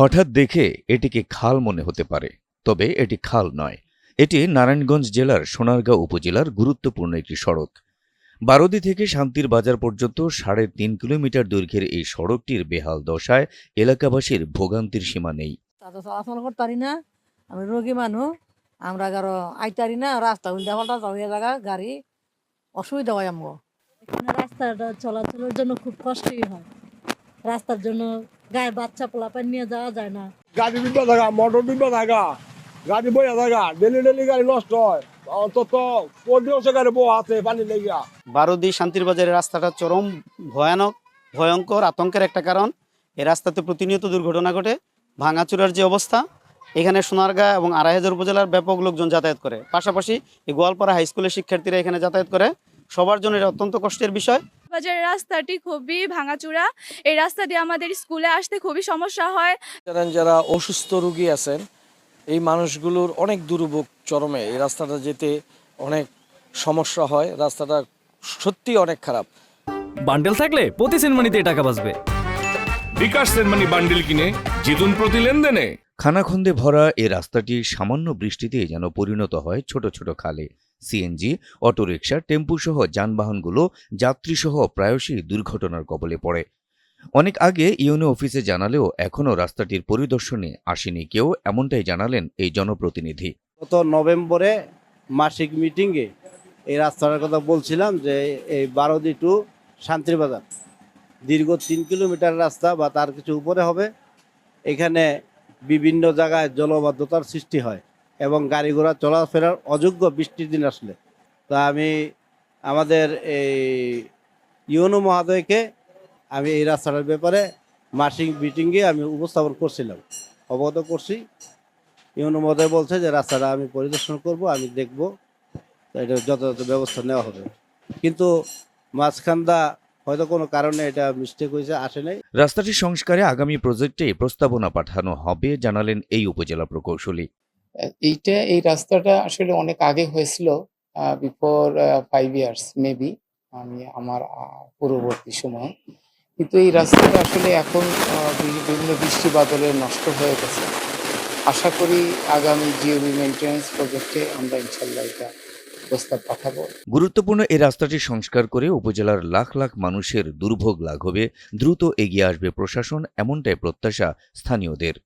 হঠাৎ দেখে এটিকে খাল মনে হতে পারে, তবে এটি খাল নয়। এটি নারায়ণগঞ্জ জেলার সোনারগাঁও উপজেলার গুরুত্বপূর্ণ একটি সড়ক। বারোদি থেকে শান্তির বাজার পর্যন্ত ৩.৫ কিলোমিটার দৈর্ঘ্যের এই সড়কটির বেহাল দশায় এলাকাবাসীর ভোগান্তির সীমা নেই। তাতে চলাচল করতারি না, আমি রোগী মানুষ, আমরা কারো আইতারি না, রাস্তা উল্টা পাল্টা চলিয়ে জায়গা গাড়ি অসুবিধা হয় আমগো। এখানে রাস্তাটা চলাচলের জন্য খুব কষ্টই হয়। রাস্তার জন্য গায়ে বাচ্চা পোলাপান নিয়ে যাওয়া যায় না। গাড়ি বিদ্যা থাকা, মোটর বিদ্যা থাকা, গাড়ি বইয়া থাকা, ডেলি গাড়ি নষ্ট হয়। অন্তত ৫০ গাড়ি বউ আছে পানি লেগিয়া। বারোদি শান্তির বাজারের রাস্তাটা চরম ভয়ঙ্কর আতঙ্কের একটা কারণ। এই রাস্তাতে প্রতিনিয়ত দুর্ঘটনা ঘটে। ভাঙাচুরার যে অবস্থা, এখানে সোনারগাঁ এবং আড়াইহাজার উপজেলার ব্যাপক লোকজন যাতায়াত করে। পাশাপাশি এই গোয়ালপাড়া হাই স্কুলের শিক্ষার্থীরা এখানে যাতায়াত করে। সবার জন্য এটা অত্যন্ত কষ্টের বিষয়। বাজারের রাস্তাটি খুবই ভাঙাচুরা। এই রাস্তা দিয়ে আমাদের স্কুলে আসতে খুবই সমস্যা হয়। যারা অসুস্থ রোগী আছেন, এই মানুষগুলোর অনেক দুর্ভোগ চরমে। এই রাস্তাটা যেতে অনেক সমস্যা হয়। রাস্তাটা সত্যি অনেক খারাপ। বান্ডেল থাকলে প্রতি সেনমানিতে টাকা বাঁচবে। বিকাশ সেনমানি বান্ডেল কিনে জিতুন প্রতি লেনদেনে। খানাখন্দে ভরা এ রাস্তাটি সামান্য বৃষ্টিতেই যেন পরিণত হয় ছোট ছোট খালে। সিএনজি, অটোরিকশা, টেম্পু সহ যানবাহনগুলো যাত্রীসহ প্রায়শই দুর্ঘটনার কবলে পড়ে। অনেক আগে ইউনিয়ন অফিসে জানালেও এখনও রাস্তাটির পরিদর্শনে আসেনি কেউ, এমনটাই জানালেন এই জনপ্রতিনিধি। গত নভেম্বরে মাসিক মিটিংয়ে এই রাস্তাটার কথা বলছিলাম যে এই বারোদি টু শান্তির বাজার দীর্ঘ ৩ কিলোমিটার রাস্তা বা তার কিছু উপরে হবে। এখানে বিভিন্ন জায়গায় জলবদ্ধতার সৃষ্টি হয় এবং গাড়ি ঘোড়া চলাফেরার অযোগ্য বৃষ্টির দিন আসলে। তা আমি আমাদের এই ইউনো মহোদয়কে আমি এই রাস্তাটার ব্যাপারে মাসিক মিটিংয়ে আমি উপস্থাপন করছিলাম, অবগত করছি। ইউনো মহোদয় বলছে যে রাস্তাটা আমি পরিদর্শন করব, আমি দেখব, এটা যথাযথ ব্যবস্থা নেওয়া হবে। কিন্তু মাঝখানটা হয়তো কোনো কারণে এটা মিস্টেক হয়েছে, আসে নাই। রাস্তাটির সংস্কারে আগামী প্রজেক্টে প্রস্তাবনা পাঠানো হবে জানালেন এই উপজেলা প্রকৌশলী। এই রাস্তাটা আসলে অনেক আগে হয়েছিল, বিফোর 5 ইয়ার্স মেবি, আমি আমার পূর্ববর্তী সময়। কিন্তু এই রাস্তাটা আসলে এখন বিভিন্ন বৃষ্টি বাদলে নষ্ট হয়ে গেছে। আশা করি আগামী জিওবি মেইনটেন্যান্স প্রজেক্টে আমরা ইনশাল্লাহ এটা প্রস্তাব পাঠাবো। গুরুত্বপূর্ণ এই রাস্তাটি সংস্কার করে উপজেলার লাখ লাখ মানুষের দুর্ভোগ লাঘবে দ্রুত এগিয়ে আসবে প্রশাসন, এমনটাই প্রত্যাশা স্থানীয়দের।